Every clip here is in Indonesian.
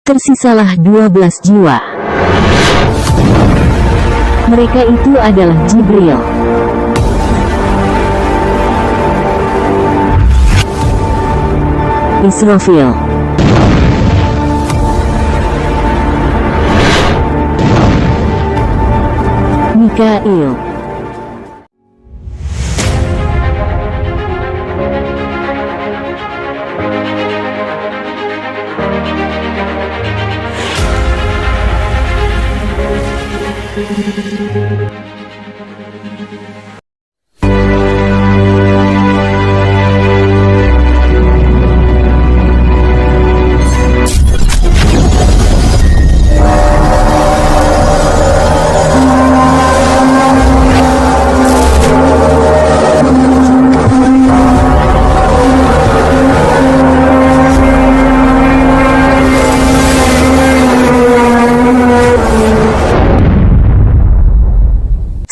tersisalah 12 jiwa. Mereka itu adalah Jibril, Israfil, Mikail.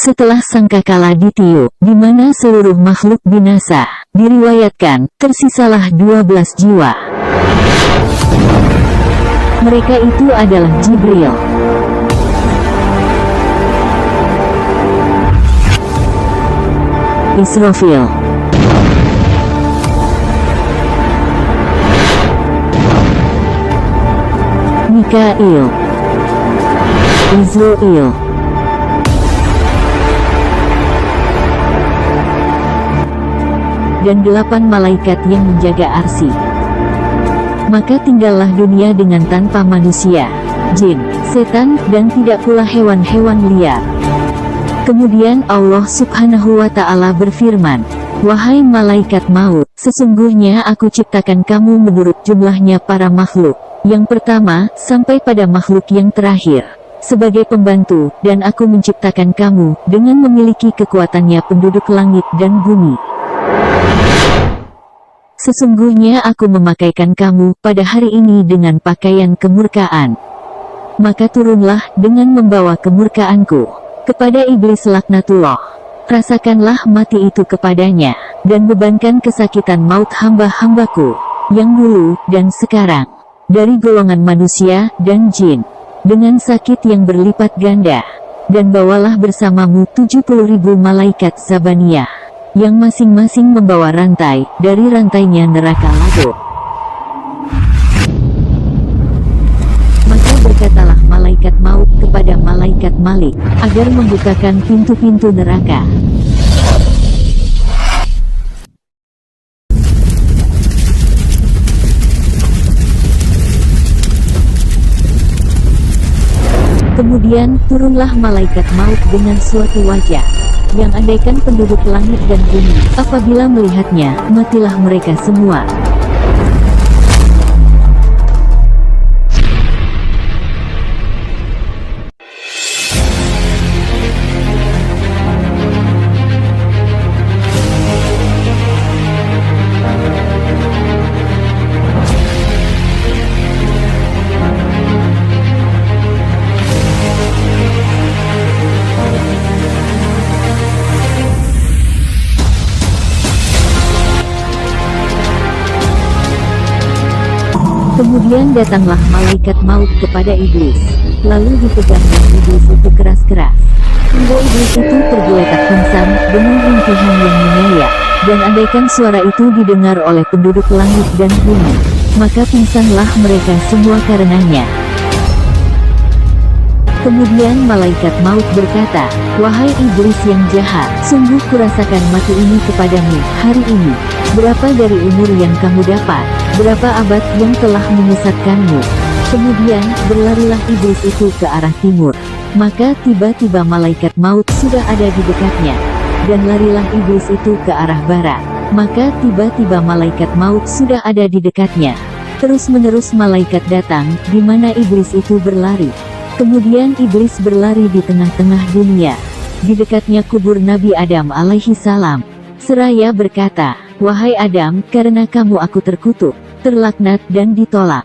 Setelah sangkakala ditiup, di mana seluruh makhluk binasa, diriwayatkan, tersisalah 12 jiwa. Mereka itu adalah Jibril, Israfil, Mikail, Israel, dan 8 malaikat yang menjaga arsy. Maka tinggallah dunia dengan tanpa manusia, jin, setan, dan tidak pula hewan-hewan liar. Kemudian Allah Subhanahu wa Ta'ala berfirman, "Wahai malaikat maut, sesungguhnya aku ciptakan kamu menurut jumlahnya para makhluk, yang pertama, sampai pada makhluk yang terakhir, sebagai pembantu, dan aku menciptakan kamu, dengan memiliki kekuatannya penduduk langit dan bumi. Sesungguhnya aku memakaikan kamu pada hari ini dengan pakaian kemurkaan. Maka turunlah dengan membawa kemurkaanku kepada iblis laknatullah. Rasakanlah mati itu kepadanya, dan bebankan kesakitan maut hamba-hambaku, yang dulu dan sekarang, dari golongan manusia dan jin, dengan sakit yang berlipat ganda. Dan bawalah bersamamu 70.000 malaikat Zabaniyah, yang masing-masing membawa rantai, dari rantainya neraka Lado." Maka berkatalah malaikat maut kepada malaikat Malik, agar membukakan pintu-pintu neraka. Kemudian turunlah malaikat maut dengan suatu wajah, yang andaikan penduduk langit dan bumi, apabila melihatnya, matilah mereka semua. Kemudian datanglah malaikat maut kepada iblis, lalu dipegangnya iblis itu keras-keras, hingga iblis itu tergeletak pingsan dengan rintihan yang menyayat. Dan andaikan suara itu didengar oleh penduduk langit dan bumi, maka pingsanlah mereka semua karenanya. Kemudian malaikat maut berkata, "Wahai iblis yang jahat, sungguh kurasakan mati ini kepadamu hari ini. Berapa dari umur yang kamu dapat? Berapa abad yang telah menyesatkanmu?" Kemudian berlarilah iblis itu ke arah timur. Maka tiba-tiba malaikat maut sudah ada di dekatnya. Dan larilah iblis itu ke arah barat. Maka tiba-tiba malaikat maut sudah ada di dekatnya. Terus-menerus malaikat datang, di mana iblis itu berlari. Kemudian iblis berlari di tengah-tengah dunia, di dekatnya kubur Nabi Adam alaihi salam. Seraya berkata, "Wahai Adam, karena kamu aku terkutuk, terlaknat dan ditolak."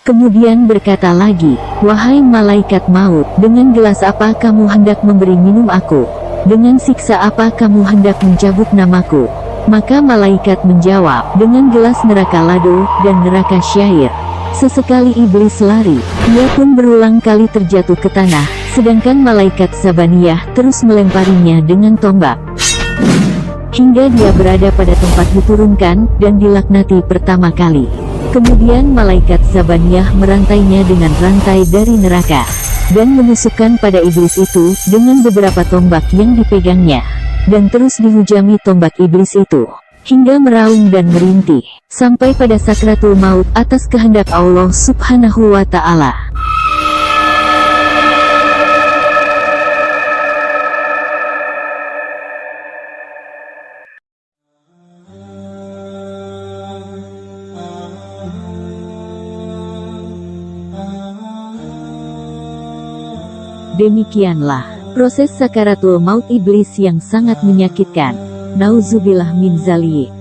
Kemudian berkata lagi, "Wahai malaikat maut, dengan gelas apa kamu hendak memberi minum aku? Dengan siksa apa kamu hendak mencabut namaku?" Maka malaikat menjawab, "Dengan gelas neraka Lado dan neraka Syair." Sesekali iblis lari, ia pun berulang kali terjatuh ke tanah, sedangkan malaikat Zabaniyah terus melemparinya dengan tombak. Hingga dia berada pada tempat diturunkan, dan dilaknati pertama kali. Kemudian malaikat Zabaniyah merantainya dengan rantai dari neraka, dan menusukkan pada iblis itu, dengan beberapa tombak yang dipegangnya. Dan terus dihujami tombak iblis itu, hingga meraung dan merintih, sampai pada sakratul maut atas kehendak Allah Subhanahu wa Ta'ala. Demikianlah proses sakaratul maut iblis yang sangat menyakitkan. Nauzubillah min zalik.